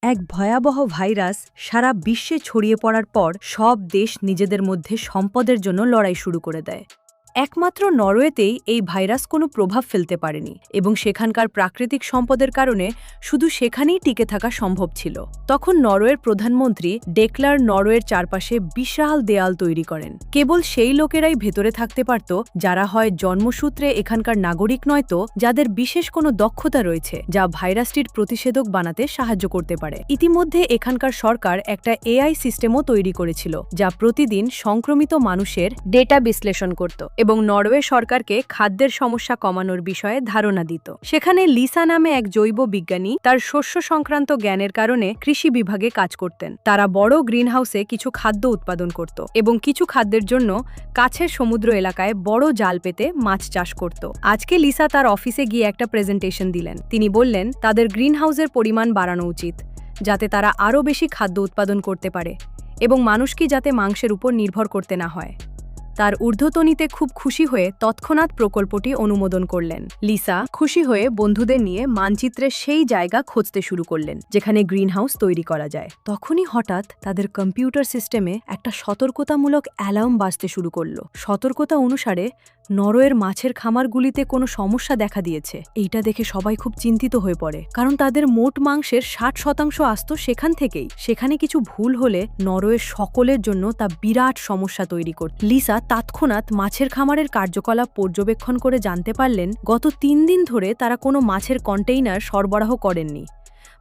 এক ভয়াবহ ভাইরাস সারা বিশ্বে ছড়িয়ে পড়ার পর সব দেশ নিজেদের মধ্যে সম্পদের জন্য লড়াই শুরু করে দেয়। একমাত্র নরওয়েতেই এই ভাইরাস কোনো প্রভাব ফেলতে পারেনি এবং সেখানকার প্রাকৃতিক সম্পদের কারণে শুধু সেখানেই টিকে থাকা সম্ভব ছিল। তখন নরওয়ের প্রধানমন্ত্রী ডেক্লার নরওয়ের চারপাশে বিশাল দেয়াল তৈরি করেন। কেবল সেই লোকেরাই ভেতরে থাকতে পারত যারা হয় জন্মসূত্রে এখানকার নাগরিক নয়তো যাদের বিশেষ কোনো দক্ষতা রয়েছে যা ভাইরাসটির প্রতিষেধক বানাতে সাহায্য করতে পারে। ইতিমধ্যে এখানকার সরকার একটা এআই সিস্টেমও তৈরি করেছিল যা প্রতিদিন সংক্রমিত মানুষের ডেটা বিশ্লেষণ করত এবং নরওয়ে সরকারকে খাদ্যের সমস্যা কমানোর বিষয়ে ধারণা দিত। সেখানে লিসা নামে এক জৈব বিজ্ঞানী তার শস্য সংক্রান্ত জ্ঞানের কারণে কৃষি বিভাগে কাজ করতেন। তারা বড় গ্রিনহাউসে কিছু খাদ্য উৎপাদন করত এবং কিছু খাদ্যের জন্য কাছের সমুদ্র এলাকায় বড় জাল পেতে মাছ চাষ করত। আজকে লিসা তার অফিসে গিয়ে একটা প্রেজেন্টেশন দিলেন। তিনি বললেন তাদের গ্রিনহাউসের পরিমাণ বাড়ানো উচিত যাতে তারা আরও বেশি খাদ্য উৎপাদন করতে পারে এবং মানুষকে যাতে মাংসের উপর নির্ভর করতে না হয়। তার ঊর্ধ্বতনীতে খুব খুশি হয়ে তৎক্ষণাৎ প্রকল্পটি অনুমোদন করলেন। লিসা খুশি হয়ে বন্ধুদের নিয়ে মানচিত্রে সেই জায়গা খুঁজতে শুরু করলেন যেখানে গ্রিনহাউস তৈরি করা যায়। তখনই হঠাৎ তাদের কম্পিউটার সিস্টেমে একটা সতর্কতামূলক অ্যালার্ম বাজতে শুরু করল। সতর্কতা অনুসারে নরওয়ের মাছের খামারগুলিতে কোনো সমস্যা দেখা দিয়েছে। এইটা দেখে সবাই খুব চিন্তিত হয়ে পড়ে, কারণ তাদের মোট মাংসের 60% আসত সেখান থেকেই। সেখানে কিছু ভুল হলে নরওয়ের সকলের জন্য তা বিরাট সমস্যা তৈরি করত। লিসা তৎক্ষণাৎ মাছের খামারের কার্যকলাপ পর্যবেক্ষণ করে জানতে পারলেন গত 3 দিন ধরে তারা কোনো মাছের কন্টেইনার সরবরাহ করেননি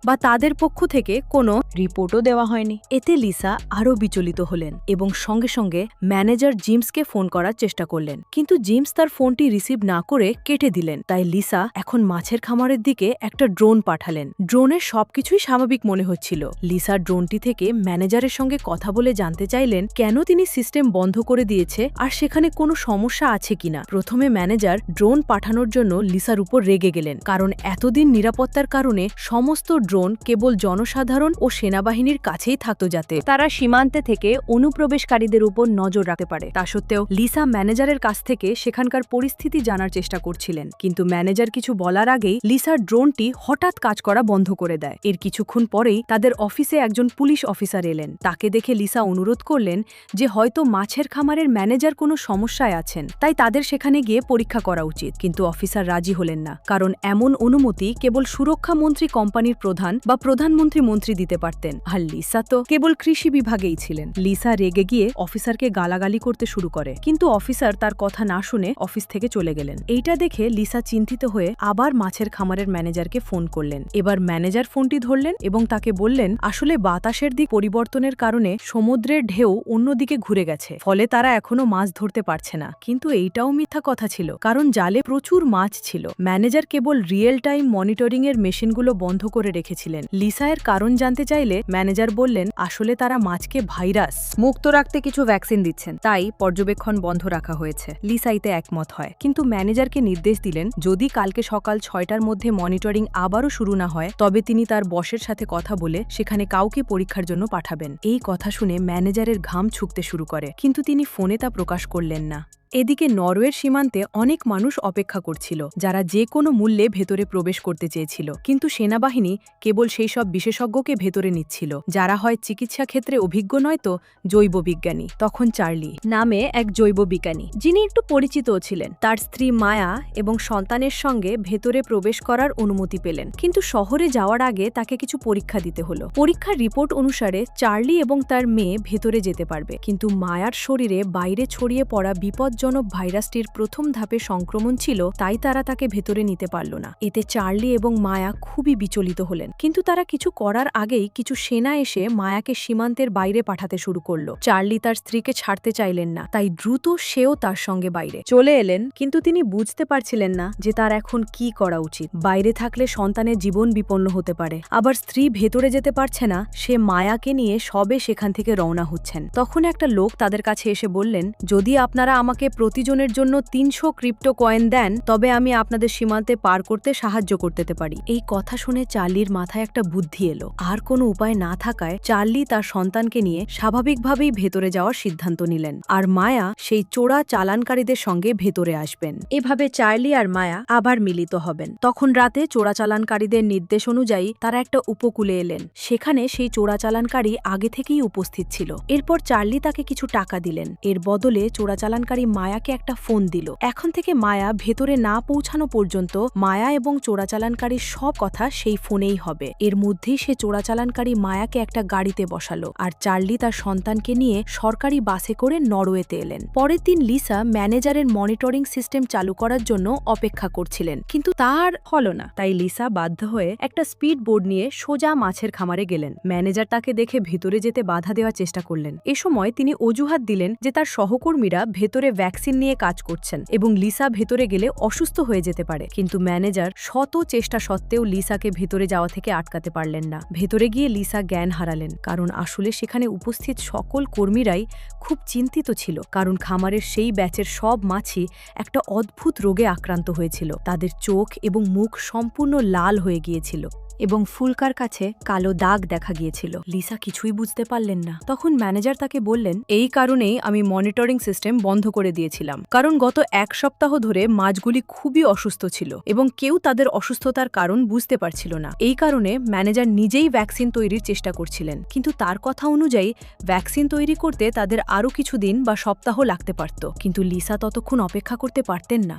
বা তাদের পক্ষ থেকে কোনো রিপোর্টও দেওয়া হয়নি। এতে লিসা আরও বিচলিত হলেন এবং সঙ্গে সঙ্গে ম্যানেজার জিমসকে ফোন করার চেষ্টা করলেন, কিন্তু জিমস তার ফোনটি রিসিভ না করে কেটে দিলেন। তাই লিসা এখন মাছের খামারের দিকে একটা ড্রোন পাঠালেন। ড্রোনের সবকিছুই স্বাভাবিক মনে হচ্ছিল। লিসা ড্রোনটি থেকে ম্যানেজারের সঙ্গে কথা বলে জানতে চাইলেন কেন তিনি সিস্টেম বন্ধ করে দিয়েছে আর সেখানে কোনো সমস্যা আছে কিনা। প্রথমে ম্যানেজার ড্রোন পাঠানোর জন্য লিসার উপর রেগে গেলেন, কারণ এতদিন নিরাপত্তার কারণে সমস্ত ড্রোন কেবল জনসাধারণ ও সেনাবাহিনীর কাছেই থাকত যাতে তারা সীমান্তে থেকে অনুপ্রবেশকারীদের উপর নজর রাখতে পারে। তা সত্ত্বেও লিসা ম্যানেজারের কাছ থেকে সেখানকার পরিস্থিতি জানার চেষ্টা করছিলেন, কিন্তু ম্যানেজার কিছু বলার আগেই লিসার ড্রোনটি হঠাৎ কাজ করা বন্ধ করে দেয়। এর কিছুক্ষণ পরেই তাদের অফিসে একজন পুলিশ অফিসার এলেন। তাকে দেখে লিসা অনুরোধ করলেন যে হয়তো মাছের খামারের ম্যানেজার কোনো সমস্যায় আছেন, তাই তাদের সেখানে গিয়ে পরীক্ষা করা উচিত। কিন্তু অফিসার রাজি হলেন না, কারণ এমন অনুমতি কেবল সুরক্ষা মন্ত্রী কোম্পানির প্রধান বা প্রধানমন্ত্রী দিতে পারতেন, আর লিসা তো কেবল কৃষি বিভাগেই ছিলেন। লিসা রেগে গিয়ে অফিসারকে গালাগালি করতে শুরু করে, কিন্তু অফিসার তার কথা না শুনে অফিস থেকে চলে গেলেন। এইটা দেখে লিসা চিন্তিত হয়ে আবার মাছের খামারের ম্যানেজারকে ফোন করলেন। এবার ম্যানেজার ফোনটি ধরলেন এবং তাকে বললেন আসলে বাতাসের দিক পরিবর্তনের কারণে সমুদ্রের ঢেউ অন্যদিকে ঘুরে গেছে, ফলে তারা এখনো মাছ ধরতে পারছে না। কিন্তু এইটাও মিথ্যা কথা ছিল, কারণ জালে প্রচুর মাছ ছিল। ম্যানেজার কেবল রিয়েল টাইম মনিটরিং এর মেশিনগুলো বন্ধ করে রেখেছিলেন। লিসা এর কারণ জানতে চাইলে ম্যানেজার বললেন আসলে তারা মাছকে ভাইরাস মুক্ত রাখতে কিছু ভ্যাকসিন দিচ্ছেন, তাই পর্যবেক্ষণ বন্ধ রাখা হয়েছে। লিসা এতে একমত হয়, কিন্তু ম্যানেজারকে নির্দেশ দিলেন যদি কালকে সকাল 6টার মধ্যে মনিটরিং আবারও শুরু না হয় তবে তিনি তার বসের সাথে কথা বলে সেখানে কাউকে পরীক্ষার জন্য পাঠাবেন। এই কথা শুনে ম্যানেজারের ঘাম ছুকতে শুরু করে, কিন্তু তিনি ফোনে তা প্রকাশ করলেন না। এদিকে নরওয়ের সীমান্তে অনেক মানুষ অপেক্ষা করছিল যারা যে কোনো মূল্যে ভেতরে প্রবেশ করতে চেয়েছিল, কিন্তু সেনাবাহিনী কেবল সেই সব বিশেষজ্ঞকে ভেতরে নিচ্ছিল যারা হয় চিকিৎসা ক্ষেত্রে অভিজ্ঞ নয়তো জৈব বিজ্ঞানী। তখন চার্লি নামে এক জৈব বিজ্ঞানী, যিনি একটু পরিচিতও ছিলেন, তার স্ত্রী মায়া এবং সন্তানের সঙ্গে ভেতরে প্রবেশ করার অনুমতি পেলেন, কিন্তু শহরে যাওয়ার আগে তাকে কিছু পরীক্ষা দিতে হলো। পরীক্ষার রিপোর্ট অনুসারে চার্লি এবং তার মেয়ে ভেতরে যেতে পারবে, কিন্তু মায়ার শরীরে বাইরে ছড়িয়ে পড়া বিপজ্জনক ভাইরাসটির প্রথম ধাপে সংক্রমণ ছিল, তাই তারা তাকে ভেতরে নিতে পারল না। এতে চার্লি এবং মায়া খুবই বিচলিত হলেন, কিন্তু তারা কিছু করার আগেই কিছু সেনা এসে মায়াকে সীমান্তের বাইরে পাঠাতে শুরু করলো। চার্লি তার স্ত্রীকে ছাড়তে চাইলেন না, তাই দ্রুত সেও তার সঙ্গে বাইরে চলে এলেন, কিন্তু তিনি বুঝতে পারছিলেন না যে তার এখন কি করা উচিত। বাইরে থাকলে সন্তানের জীবন বিপন্ন হতে পারে, আবার স্ত্রী ভেতরে যেতে পারছে না। সে মায়াকে নিয়ে সবে সেখান থেকে রওনা হচ্ছেন। তখন একটা লোক তাদের কাছে এসে বললেন যদি আপনারা আমাকে আমাকে প্রতিজনের জন্য 300 ক্রিপ্টো কয়েন দেন, তবে আমি আপনাদের সীমান্তে পার করতে সাহায্য করতে পারি। এই কথা শুনে চার্লির মাথায় একটা বুদ্ধি এলো। আর কোনো উপায় না থাকায় চার্লি তার সন্তানকে নিয়ে স্বাভাবিকভাবেই ভেতরে যাওয়ার সিদ্ধান্ত নিলেন, আর মায়া সেই চোরা চালানকারীদের সঙ্গে ভেতরে আসবেন। এভাবে চার্লি আর মায়া আবার মিলিত হবেন। তখন রাতে চোরাচালানকারীদের নির্দেশ অনুযায়ী তারা একটা উপকূলে এলেন। সেখানে সেই চোরাচালানকারী আগে থেকেই উপস্থিত ছিল। এরপর চার্লি তাকে কিছু টাকা দিলেন। এর বদলে চোরাচালানকারী মায়াকে একটা ফোন দিল। এখন থেকে মায়া ভেতরে না পৌঁছানো পর্যন্ত মায়া এবং চোরাচালানকারীর সব কথা সেই ফোনেই হবে। এর মধ্যেই সে চোরাচালানকারী মায়াকে একটা গাড়িতে বসালো, আর চার্লি তার সন্তানকে নিয়ে সরকারি বাসে করে নরওয়েতে এলেন। পরের দিন লিসা ম্যানেজারের মনিটরিং সিস্টেম চালু করার জন্য অপেক্ষা করছিলেন, কিন্তু তার হলো না। তাই লিসা বাধ্য হয়ে একটা স্পিড বোর্ড নিয়ে সোজা মাছের খামারে গেলেন। ম্যানেজার তাকে দেখে ভেতরে যেতে বাধা দেওয়ার চেষ্টা করলেন। এ সময় তিনি অজুহাত দিলেন যে তার সহকর্মীরা ভেতরে ভ্যাকসিন নিয়ে কাজ করছেন এবং লিসা ভেতরে গেলে অসুস্থ হয়ে যেতে পারে। কিন্তু ম্যানেজার শত চেষ্টা সত্ত্বেও লিসাকে ভেতরে যাওয়া থেকে আটকাতে পারলেন না। ভেতরে গিয়ে লিসা জ্ঞান হারালেন, কারণ আসলে সেখানে উপস্থিত সকল কর্মীরাই খুব চিন্তিত ছিল, কারণ খামারের সেই ব্যাচের সব মাছি একটা অদ্ভুত রোগে আক্রান্ত হয়েছিল। তাদের চোখ এবং মুখ সম্পূর্ণ লাল হয়ে গিয়েছিল এবং ফুলকার কাছে কালো দাগ দেখা গিয়েছিল। লিসা কিছুই বুঝতে পারলেন না। তখন ম্যানেজার তাকে বললেন, এই কারণেই আমি মনিটরিং সিস্টেম বন্ধ করে দিয়েছিলাম, কারণ গত 1 সপ্তাহ ধরে মাছগুলি খুবই অসুস্থ ছিল এবং কেউ তাদের অসুস্থতার কারণ বুঝতে পারছিল না। এই কারণে ম্যানেজার নিজেই ভ্যাকসিন তৈরির চেষ্টা করছিলেন, কিন্তু তার কথা অনুযায়ী ভ্যাকসিন তৈরি করতে তাদের আরও কিছু দিন বা সপ্তাহ লাগতে পারত। কিন্তু লিসা ততক্ষণ অপেক্ষা করতে পারতেন না।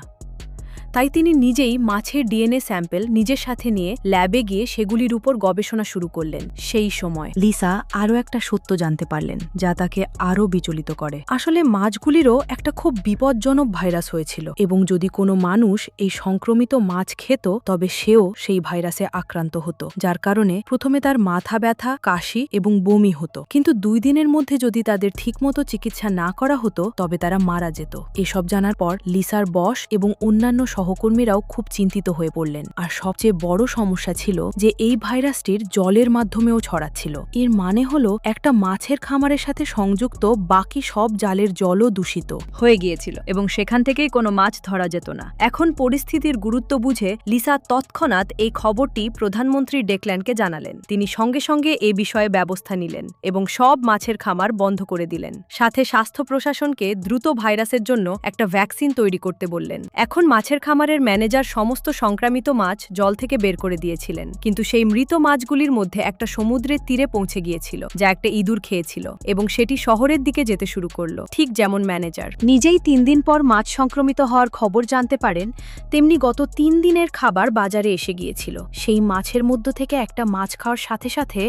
তাই তিনি নিজেই মাছের ডিএনএ স্যাম্পল নিজের সাথে নিয়ে ল্যাবে গিয়ে সেগুলির উপর গবেষণা শুরু করলেন। সেই সময় লিসা আরও একটা সত্য জানতে পারলেন, যা তাকে আরও বিচলিত করে। আসলে মাছগুলিরও একটা খুব বিপজ্জনক ভাইরাস হয়েছিল, এবং যদি কোনো মানুষ এই সংক্রমিত মাছ খেত তবে সেও সেই ভাইরাসে আক্রান্ত হতো, যার কারণে প্রথমে তার মাথা ব্যথা, কাশি এবং বমি হতো। কিন্তু 2 দিনের মধ্যে যদি তাদের ঠিকমতো চিকিৎসা না করা হতো তবে তারা মারা যেত। এসব জানার পর লিসার বস এবং অন্যান্য সহকর্মীরাও খুব চিন্তিত হয়ে পড়লেন। আর সবচেয়ে বড় সমস্যা ছিল যে এই ভাইরাসটির জলের মাধ্যমেও ছড়াচ্ছিল। এর মানে হলো একটা মাছের খামারের সাথে সংযুক্ত বাকি সব জালের জলও দূষিত হয়ে গিয়েছিল এবং সেখান থেকেই কোনো মাছ ধরা যেত না। এখন পরিস্থিতির গুরুত্ব বুঝে লিসা তৎক্ষণাৎ এই খবরটি প্রধানমন্ত্রী ডেকল্যানকে জানালেন। তিনি সঙ্গে সঙ্গে এ বিষয়ে ব্যবস্থা নিলেন এবং সব মাছের খামার বন্ধ করে দিলেন। সাথে স্বাস্থ্য প্রশাসনকে দ্রুত ভাইরাসের জন্য একটা ভ্যাকসিন তৈরি করতে বললেন। এখন মাছের খামারের ম্যানেজার সমস্ত সংক্রামিত মাছ জল থেকে বের করে দিয়েছিলেন, কিন্তু সেই মৃত মাছগুলির মধ্যে একটা সমুদ্রের তীরে পৌঁছে গিয়েছিল, যা একটা ইঁদুর খেয়েছিল এবং সেটি শহরের দিকে যেতে শুরু করলো। ঠিক যেমন ম্যানেজার নিজেই 3 দিন পর মাছ সংক্রমিত হওয়ার খবর জানতে পারেন, তেমনি গত 3 দিনের খাবার বাজারে এসে গিয়েছিল। সেই মাছের মধ্য থেকে একটা মাছ খাওয়ার সাথে সাথে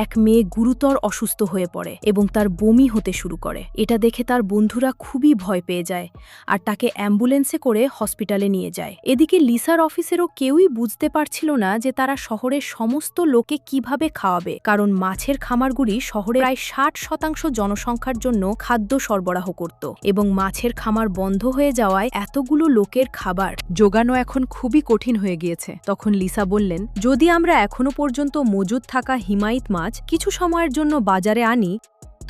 এক মেয়ে গুরুতর অসুস্থ হয়ে পড়ে এবং তার বমি হতে শুরু করে। এটা দেখে তার বন্ধুরা খুবই ভয় পেয়ে যায় আর তাকে অ্যাম্বুলেন্সে করে হসপিটালে নিয়ে যায়। এদিকে লিসার অফিসেরও কেউই বুঝতে পারছিল না যে তারা শহরের সমস্ত লোকে কিভাবে খাওয়াবে, কারণ মাছের খামারগুলি শহরে প্রায় 60% জনসংখ্যার জন্য খাদ্য সরবরাহ করত এবং মাছের খামার বন্ধ হয়ে যাওয়ায় এতগুলো লোকের খাবার জোগানো এখন খুবই কঠিন হয়ে গিয়েছে। তখন লিসা বললেন, যদি আমরা এখনো পর্যন্ত মজুদ থাকা হিমায়িত মাছ কিছু সময়ের জন্য বাজারে আনি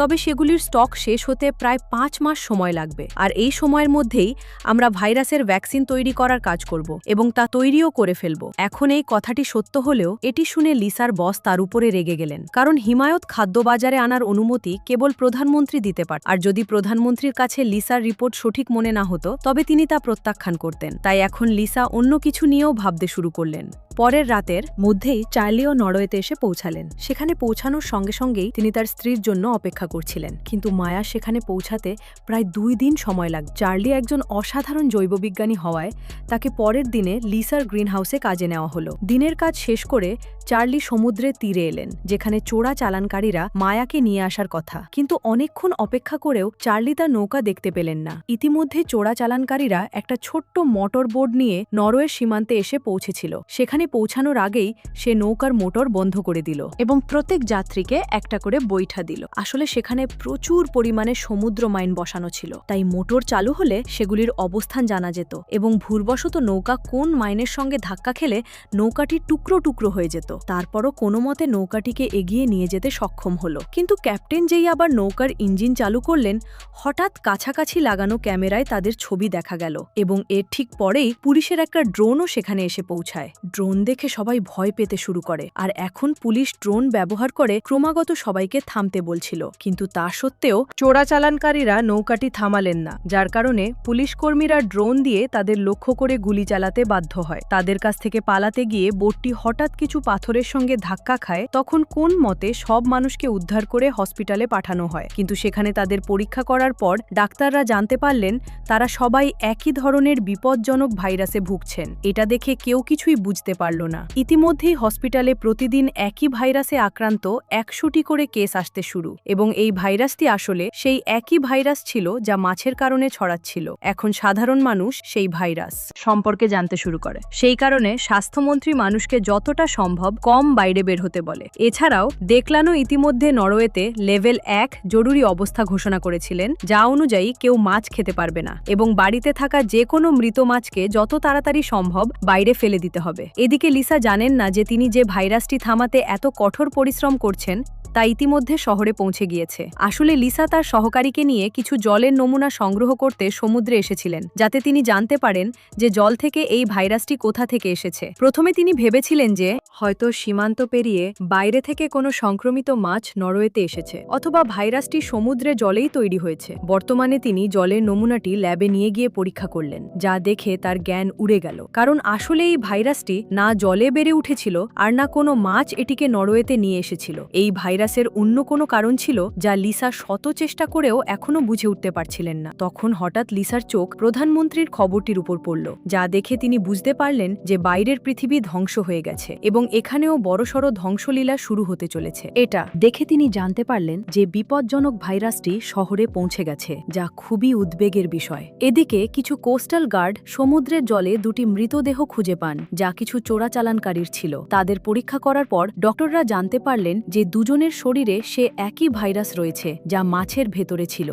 তবে সেগুলির স্টক শেষ হতে প্রায় 5 মাস সময় লাগবে, আর এই সময়ের মধ্যেই আমরা ভাইরাসের ভ্যাকসিন তৈরি করার কাজ করব এবং তা তৈরিও করে ফেলব। এখন এই কথাটি সত্য হলেও এটি শুনে লিসার বস তার উপরে রেগে গেলেন, কারণ হিমায়ত খাদ্য বাজারে আনার অনুমতি কেবল প্রধানমন্ত্রী দিতে পারেন, আর যদি প্রধানমন্ত্রীর কাছে লিসার রিপোর্ট সঠিক মনে না হতো তবে তিনি তা প্রত্যাখ্যান করতেন। তাই এখন লিসা অন্য কিছু নিয়েও ভাবতে শুরু করলেন। পরের রাতের মধ্যেই চার্লিও নরওয়েতে এসে পৌঁছালেন। সেখানে পৌঁছানোর সঙ্গে সঙ্গেই তিনি তার স্ত্রীর জন্য অপেক্ষা করছিলেন, কিন্তু মায়া সেখানে পৌঁছাতে প্রায় 2 দিন সময় লাগবে। চার্লি একজন অসাধারণ জৈববিজ্ঞানী হওয়ায় তাকে পরের দিনে লিসার গ্রিনহাউসে কাজে নেওয়া হলো। দিনের কাজ শেষ করে চার্লি সমুদ্রের তীরে এলেন, যেখানে চোরা চালানকারীরা মায়াকে নিয়ে আসার কথা, কিন্তু অনেকক্ষণ অপেক্ষা করেও চার্লি তার নৌকা দেখতে পেলেন না। ইতিমধ্যে চোরা চালানকারীরা একটা ছোট্ট মোটর বোট নিয়ে নরওয়ের সীমান্তে এসে পৌঁছেছিল। সেখানে পৌঁছানোর আগেই সে নৌকার মোটর বন্ধ করে দিল এবং প্রত্যেক যাত্রীকে একটা করে বৈঠা দিল। আসলে সেখানে প্রচুর পরিমাণে সমুদ্র মাইন বসানো ছিল, তাই মোটর চালু হলে সেগুলির অবস্থান জানা যেত এবং ভুলবশত নৌকা কোন মাইনের সঙ্গে ধাক্কা খেলে নৌকাটি টুকরো টুকরো হয়ে যেত। তারপরও কোনো মতে নৌকাটিকে এগিয়ে নিয়ে যেতে সক্ষম হলো। কিন্তু ক্যাপ্টেন যেই আবার নৌকার ইঞ্জিন চালু করলেন, হঠাৎ কাছাকাছি লাগানো ক্যামেরায় তাদের ছবি দেখা গেল এবং এর ঠিক পরেই পুলিশের একটা ড্রোনও সেখানে এসে পৌঁছায়। ড্রোন দেখে সবাই ভয় পেতে শুরু করে, আর এখন পুলিশ ড্রোন ব্যবহার করে ক্রমাগত সবাইকে থামতে বলছিল। কিন্তু তা সত্ত্বেও চোরাচালানকারীরা নৌকাটি থামালেন না, যার কারণে পুলিশ কর্মীরা ড্রোন দিয়ে তাদের লক্ষ্য করে গুলি চালাতে বাধ্য হয়। তাদের কাছ থেকে পালাতে গিয়ে বোটটি হঠাৎ কিছু পাথরের সঙ্গে ধাক্কা খায়। তখন কোন মতে সব মানুষকে উদ্ধার করে হসপিটালে পাঠানো হয়, কিন্তু সেখানে তাদের পরীক্ষা করার পর ডাক্তাররা জানতে পারলেন তারা সবাই একই ধরনের বিপজ্জনক ভাইরাসে ভুগছেন। এটা দেখে কেউ কিছুই বুঝতে পারল না। ইতিমধ্যেই হসপিটালে প্রতিদিন একই ভাইরাসে আক্রান্ত 100টি করে কেস আসতে শুরু, এবং এই ভাইরাসটি আসলে সেই একই ভাইরাস ছিল যা মাছের কারণে ছড়াচ্ছিল। এখন সাধারণ মানুষ সেই ভাইরাস সম্পর্কে জানতে শুরু করে। সেই কারণে স্বাস্থ্যমন্ত্রী মানুষকে যতটা সম্ভব কম বাইরে বের হতে বলে। এছাড়াও ডেকলানও ইতিমধ্যে নরওয়েতে লেভেল 1 জরুরি অবস্থা ঘোষণা করেছিলেন, যা অনুযায়ী কেউ মাছ খেতে পারবে না এবং বাড়িতে থাকা যে কোনো মৃত মাছকে যত তাড়াতাড়ি সম্ভব বাইরে ফেলে দিতে হবে। এদিকে লিসা জানেন না যে তিনি যে ভাইরাসটি থামাতে এত কঠোর পরিশ্রম করছেন তা ইতিমধ্যে শহরে পৌঁছে গিয়েছে। আসলে লিসা তার সহকারীকে নিয়ে কিছু জলের নমুনা সংগ্রহ করতে সমুদ্রে এসেছিলেন, যাতে তিনি জানতে পারেন যে জল থেকে এই ভাইরাসটি কোথা থেকে এসেছে। প্রথমে তিনি ভেবেছিলেন যে হয়তো সীমান্ত পেরিয়ে বাইরে থেকে কোনো সংক্রমিত মাছ নরওয়েতে এসেছে, অথবা ভাইরাসটি সমুদ্রে জলেই তৈরি হয়েছে। বর্তমানে তিনি জলের নমুনাটি ল্যাবে নিয়ে গিয়ে পরীক্ষা করলেন, যা দেখে তার জ্ঞান উড়ে গেল। কারণ আসলে এই ভাইরাসটি না জলে বেড়ে উঠেছিল আর না কোনো মাছ এটিকে নরওয়েতে নিয়ে এসেছিল। এই ভাইরাসের অন্য কোনো কারণ ছিল যা লিসা শত চেষ্টা করেও এখনো বুঝে উঠতে পারছিলেন না। তখন হঠাৎ লিসার চোখ প্রধানমন্ত্রীর খবরটির উপর পড়ল, যা দেখে তিনি বুঝতে পারলেন যে বাইরের পৃথিবী ধ্বংস হয়ে গেছে এবং এখানেও বড়সড় ধ্বংসলীলা শুরু হতে চলেছে। এটা দেখে তিনি জানতে পারলেন যে বিপজ্জনক ভাইরাসটি শহরে পৌঁছে গেছে, যা খুবই উদ্বেগের বিষয়। এদিকে কিছু কোস্টাল গার্ড সমুদ্রের জলে দুটি মৃতদেহ খুঁজে পান, যা কিছু চোরাচালানকারীর ছিল। তাদের পরীক্ষা করার পর ডক্টররা জানতে পারলেন যে দুজনের শরীরে সে একই ভাইরাস রয়েছে যা মাছের ভেতরে ছিল,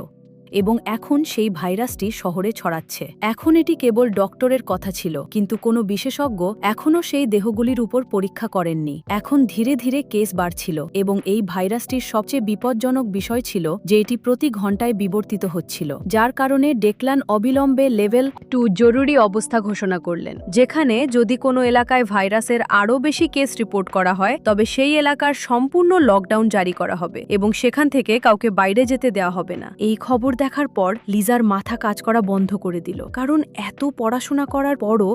এবং এখন সেই ভাইরাসটি শহরে ছড়াচ্ছে। এখন এটি কেবল ডক্টরের কথা ছিল, কিন্তু কোনো বিশেষজ্ঞ এখনও সেই দেহগুলির উপর পরীক্ষা করেননি। এখন ধীরে ধীরে কেস বাড়ছিল, এবং এই ভাইরাসটির সবচেয়ে বিপজ্জনক বিষয় ছিল যে এটি প্রতি ঘন্টায় বিবর্তিত হচ্ছিল, যার কারণে ডেকলান অবিলম্বে লেভেল 2 জরুরি অবস্থা ঘোষণা করলেন, যেখানে যদি কোনো এলাকায় ভাইরাসের আরও বেশি কেস রিপোর্ট করা হয় তবে সেই এলাকার সম্পূর্ণ লকডাউন জারি করা হবে এবং সেখান থেকে কাউকে বাইরে যেতে দেওয়া হবে না। এই খবর দেখার পর লিজার মাথা কাজ করা বন্ধ করে দিল, কারণ এত পড়াশোনা করার পরও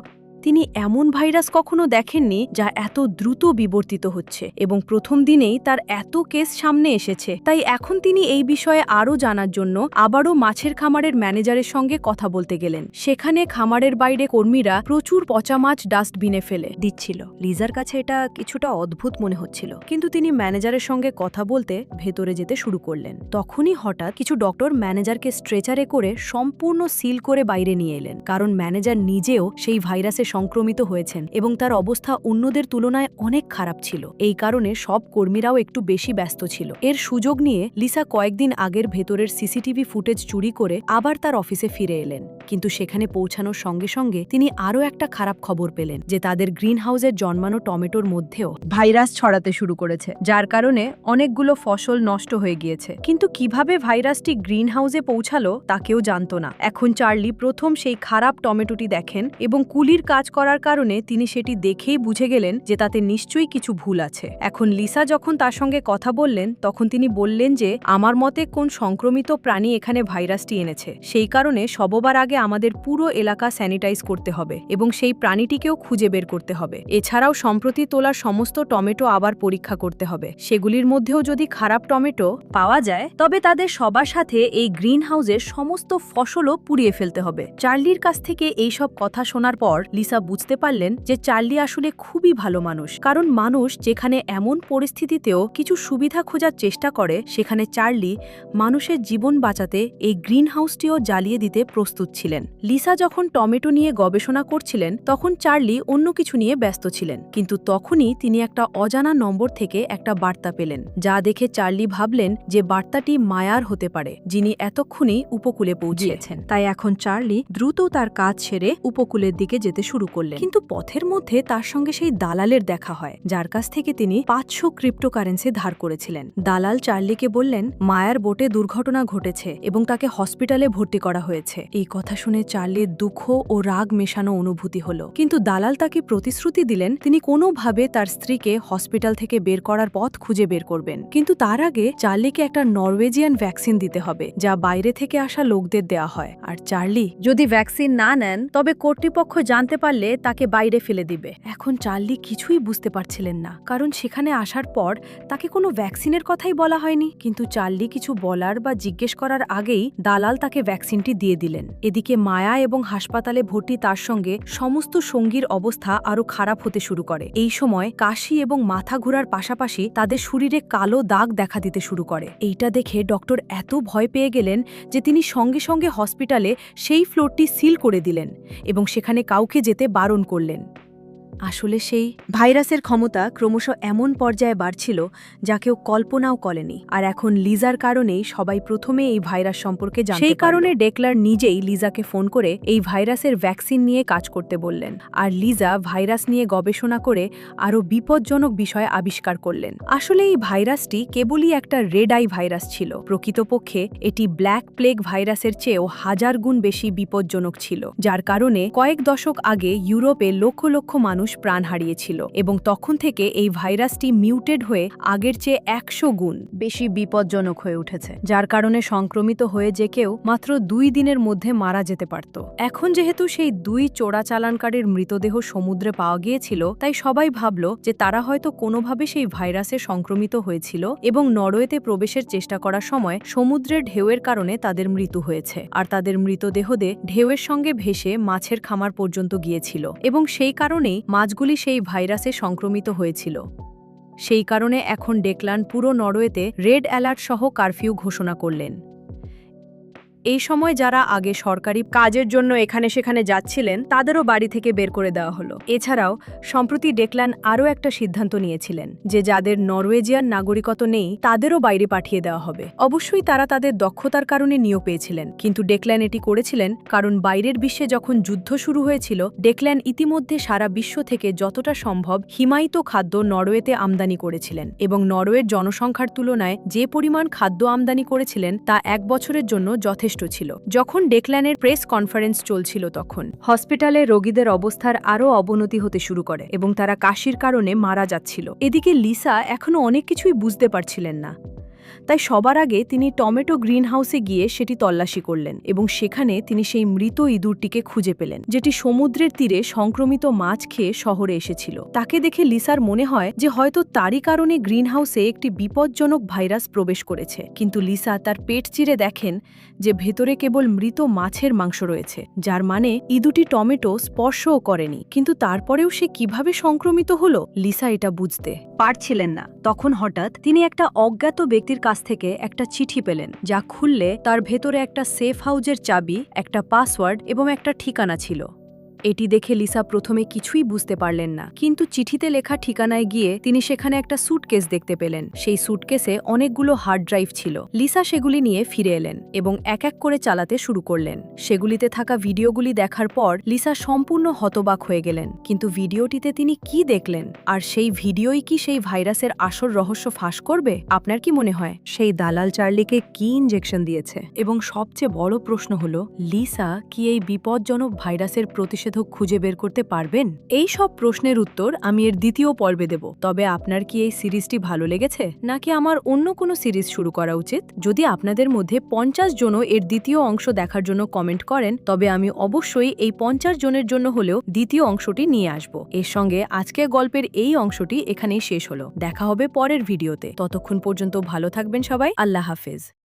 তিনি এমন ভাইরাস কখনো দেখেননি যা এত দ্রুত বিবর্তিত হচ্ছে, এবং প্রথম দিনেই তার এত কেস সামনে এসেছে। তাই এখন তিনি এই বিষয়ে আরও জানার জন্য আবারও মাছের খামারের ম্যানেজারের সঙ্গে কথা বলতে গেলেন। সেখানে খামারের বাইরে কর্মীরা প্রচুর পচা মাছ ডাস্টবিনে ফেলে দিচ্ছিল। লিজার কাছে এটা কিছুটা অদ্ভুত মনে হচ্ছিল, কিন্তু তিনি ম্যানেজারের সঙ্গে কথা বলতে ভেতরে যেতে শুরু করলেন। তখনই হঠাৎ কিছু ডক্টর ম্যানেজারকে স্ট্রেচারে করে সম্পূর্ণ সিল করে বাইরে নিয়ে এলেন, কারণ ম্যানেজার নিজেও সেই ভাইরাসে সংক্রমিত হয়েছেন এবং তার অবস্থা অন্যদের তুলনায় অনেক খারাপ ছিল। এই কারণে সব কর্মীরাও একটু বেশি ব্যস্ত ছিল। এর সুযোগ নিয়ে লিসা কয়েকদিন আগের ভেতরের সিসিটিভি ফুটেজ চুরি করে আবার তার অফিসে ফিরে এলেন, কিন্তু সেখানে পৌঁছানোর সঙ্গে সঙ্গে তিনি আরও একটা খারাপ খবর পেলেন যে তাদের গ্রিন হাউসের জন্মানো টমেটোর মধ্যেও ভাইরাস ছড়াতে শুরু করেছে, যার কারণে অনেকগুলো ফসল নষ্ট হয়ে গিয়েছে। কিন্তু কিভাবে ভাইরাসটি গ্রিন হাউসে পৌঁছালো তা কেউ জানত না। এখন চার্লি প্রথম সেই খারাপ টমেটোটি দেখেন এবং কুলির কাজ করার কারণে তিনি সেটি দেখেই বুঝে গেলেন যে তাতে নিশ্চয়ই কিছু ভুল আছে। এখন লিসা যখন তার সঙ্গে কথা বললেন তখন তিনি বললেন যে আমার মতে কোন সংক্রমিত প্রাণী এখানে ভাইরাসটি এনেছে, সেই কারণে সবার আগে আমাদের পুরো এলাকা স্যানিটাইজ করতে হবে এবং সেই প্রাণীটিকেও খুঁজে বের করতে হবে। এছাড়াও সম্প্রতি তোলা সমস্ত টমেটো আবার পরীক্ষা করতে হবে। সেগুলির মধ্যেও যদি খারাপ টমেটো পাওয়া যায় তবে তাদের সবার সাথে এই গ্রিন হাউসের সমস্ত ফসলও পুড়িয়ে ফেলতে হবে। চার্লির কাছ থেকে এইসব কথা শোনার পর লিসা বুঝতে পারলেন যে চার্লি আসলে খুবই ভালো মানুষ, কারণ মানুষ যেখানে এমন পরিস্থিতিতেও কিছু সুবিধা খোঁজার চেষ্টা করে সেখানে চার্লি মানুষের জীবন বাঁচাতে এই গ্রিন হাউসটিও জ্বালিয়ে দিতে প্রস্তুত ছিলেন। লিসা যখন টমেটো নিয়ে গবেষণা করছিলেন তখন চার্লি অন্য কিছু নিয়ে ব্যস্ত ছিলেন, কিন্তু তখনই তিনি একটা অজানা নম্বর থেকে একটা বার্তা পেলেন, যা দেখে চার্লি ভাবলেন যে বার্তাটি মায়ার হতে পারে, যিনি এতক্ষণই উপকূলে পৌঁছিয়েছেন। তাই এখন চার্লি দ্রুত তার কাজ ছেড়ে উপকূলের দিকে যেতে শুরু শুরু করলেন। কিন্তু পথের মধ্যে তার সঙ্গে সেই দালালের দেখা হয়, যার কাছ থেকে তিনি 500 ক্রিপ্টোকারেন্সি ধার করেছিলেন। দালাল চার্লিকে বললেন মায়ার বোটে দুর্ঘটনা ঘটেছে এবং তাকে হসপিটালে ভর্তি করা হয়েছে। এই কথা শুনে চার্লির দুঃখ ও রাগ মেশানো অনুভূতি হলো, কিন্তু দালাল তাকে প্রতিশ্রুতি দিলেন তিনি কোনোভাবে তার স্ত্রীকে হসপিটাল থেকে বের করার পথ খুঁজে বের করবেন। কিন্তু তার আগে চার্লিকে একটা নরওয়েজিয়ান ভ্যাকসিন দিতে হবে, যা বাইরে থেকে আসা লোকদের দেয়া হয়। আর চার্লি যদি ভ্যাকসিন না নেন তবে কর্তৃপক্ষ জানতে পারলে তাকে বাইরে ফেলে দিবে। এখন চার্লি কিছুই বুঝতে পারছিলেন না, কারণ সেখানে আসার পর তাকে কোনো ভ্যাকসিনের কথাই বলা হয়নি। কিন্তু চার্লি কিছু বলার বা জিজ্ঞেস করার আগেই দালাল তাকে ভ্যাকসিনটি দিয়ে দিলেন। এদিকে মায়া এবং হাসপাতালে ভর্তি তার সঙ্গে সমস্ত সঙ্গীর অবস্থা আরো খারাপ হতে শুরু করে। এই সময় কাশি এবং মাথা ঘোরার পাশাপাশি তাদের শরীরে কালো দাগ দেখা দিতে শুরু করে। এইটা দেখে ডক্টর এত ভয় পেয়ে গেলেন যে তিনি সঙ্গে সঙ্গে হসপিটালে সেই ফ্লোরটি সিল করে দিলেন এবং সেখানে কাউকে যেতে বারণ করলেন। আসলে সেই ভাইরাসের ক্ষমতা ক্রমশ এমন পর্যায়ে বাড়ছিল যা কেউ কল্পনাও করেনি। আর এখন লিজার কারণেই সবাই প্রথমে এই ভাইরাস সম্পর্কে জানতে পারল। সেই কারণে ডেকলার নিজেই লিজাকে ফোন করে এই ভাইরাসের ভ্যাকসিন নিয়ে কাজ করতে বললেন। আর লিজা ভাইরাস নিয়ে গবেষণা করে আরও বিপজ্জনক বিষয় আবিষ্কার করলেন। আসলে এই ভাইরাসটি কেবলই একটা রেড আই ভাইরাস ছিল। প্রকৃতপক্ষে এটি ব্ল্যাক প্লেগ ভাইরাসের চেয়েও 1000 গুণ বেশি বিপজ্জনক ছিল, যার কারণে কয়েক দশক আগে ইউরোপে লক্ষ লক্ষ মানুষ প্রাণ হারিয়েছিল এবং তখন থেকে এই ভাইরাসটি মিউটেড হয়ে আগের চেয়ে 100 গুণ বেশি বিপজ্জনক হয়ে উঠেছে, যার কারণে সংক্রমিত হয়ে যে কেউ মাত্র 2 দিনের মধ্যে মারা যেতে পারত। এখন যেহেতু সেই 2 চোরাচালানকারীর মৃতদেহ সমুদ্রে পাওয়া গিয়েছিল, তাই সবাই ভাবল যে তারা হয়তো কোনোভাবে সেই ভাইরাসে সংক্রমিত হয়েছিল এবং নরওয়েতে প্রবেশের চেষ্টা করার সময় সমুদ্রের ঢেউয়ের কারণে তাদের মৃত্যু হয়েছে। আর তাদের মৃতদেহদে ঢেউয়ের সঙ্গে ভেসে মাছের খামার পর্যন্ত গিয়েছিল এবং সেই কারণেই মাছগুলি সেই ভাইরাসে সংক্রমিত হয়েছিল। সেই কারণে এখন ডেকলান পুরো নরওয়েতে রেড অ্যালার্ট সহ কারফিউ ঘোষণা করলেন। এই সময় যারা আগে সরকারি কাজের জন্য এখানে সেখানে যাচ্ছিলেন তাদেরও বাড়ি থেকে বের করে দেওয়া হলো। এছাড়াও সম্প্রতি ডেকলান আরও একটা সিদ্ধান্ত নিয়েছিলেন যে যাদের নরওয়েজিয়ান নাগরিকত্ব নেই তাদেরও বাইরে পাঠিয়ে দেওয়া হবে। অবশ্যই তারা তাদের দক্ষতার কারণে নিয়োগ পেয়েছিলেন, কিন্তু ডেকলান এটি করেছিলেন কারণ বাইরের বিশ্বে যখন যুদ্ধ শুরু হয়েছিল, ডেকলান ইতিমধ্যে সারা বিশ্ব থেকে যতটা সম্ভব হিমায়িত খাদ্য নরওয়েতে আমদানি করেছিলেন এবং নরওয়ের জনসংখ্যার তুলনায় যে পরিমাণ খাদ্য আমদানি করেছিলেন তা 1 বছরের জন্য যথেষ্ট ছিল। যখন ডেকলানের প্রেস কনফারেন্স চলছিল তখন হসপিটালে রোগীদের অবস্থার আরও অবনতি হতে শুরু করে এবং তারা কাশির কারণে মারা যাচ্ছিল। এদিকে লিসা এখনো অনেক কিছুই বুঝতে পারছিলেন না, তাই সবার আগে তিনি টমেটো গ্রিন হাউসে গিয়ে সেটি তল্লাশি করলেন এবং সেখানে তিনি সেই মৃত ইঁদুরটিকে খুঁজে পেলেন, যেটি সমুদ্রের তীরে সংক্রমিত মাছ খেয়ে শহরে এসেছিল। তাকে দেখে লিসার মনে হয় যে হয়তো তারই কারণে গ্রিন হাউসে একটি বিপজ্জনক ভাইরাস প্রবেশ করেছে। কিন্তু লিসা তার পেট চিরে দেখেন যে ভেতরে কেবল মৃত মাছের মাংস রয়েছে, যার মানে ইঁদুরটি টমেটো স্পর্শও করেনি। কিন্তু তারপরেও সে কিভাবে সংক্রমিত হলো লিসা এটা বুঝতে পারছিলেন না। তখন হঠাৎ তিনি একটা অজ্ঞাত ব্যক্তির কাছ থেকে একটা চিঠি পেলেন, যা খুললে তার ভেতরে একটা সেফ হাউজের চাবি, একটা পাসওয়ার্ড এবং একটা ঠিকানা ছিল। এটি দেখে লিসা প্রথমে কিছুই বুঝতে পারলেন না, কিন্তু চিঠিতে লেখা ঠিকানায় গিয়ে তিনি সেখানে একটা স্যুটকেস দেখতে পেলেন। সেই স্যুটকেসে অনেকগুলো হার্ড ড্রাইভ ছিল। লিসা সেগুলি নিয়ে ফিরে এলেন এবং এক এক করে চালাতে শুরু করলেন। সেগুলিতে থাকা ভিডিওগুলি দেখার পর লিসা সম্পূর্ণ হতবাক হয়ে গেলেন। কিন্তু ভিডিওটিতে তিনি কি দেখলেন, আর সেই ভিডিওই কি সেই ভাইরাসের আসল রহস্য ফাঁস করবে? আপনার কি মনে হয় সেই দালাল চার্লিকে কি ইনজেকশন দিয়েছে? এবং সবচেয়ে বড় প্রশ্ন হলো, লিসা কি এই বিপজ্জনক ভাইরাসের প্রতিষেধক খুঁজে বের করতে পারবেন? এই সব প্রশ্নের উত্তর আমি এর দ্বিতীয় পর্বে দেব। তবে আপনার কি এই সিরিজটি ভালো লেগেছে, নাকি আমার অন্য কোনো সিরিজ শুরু করা উচিত? যদি আপনাদের মধ্যে 50 জনও এর দ্বিতীয় অংশ দেখার জন্য কমেন্ট করেন, তবে আমি অবশ্যই এই 50 জনের জন্য হলেও দ্বিতীয় অংশটি নিয়ে আসব। এর সঙ্গে আজকের গল্পের এই অংশটি এখানেই শেষ হলো। দেখা হবে পরের ভিডিওতে। ততক্ষণ পর্যন্ত ভালো থাকবেন সবাই। আল্লাহ হাফেজ।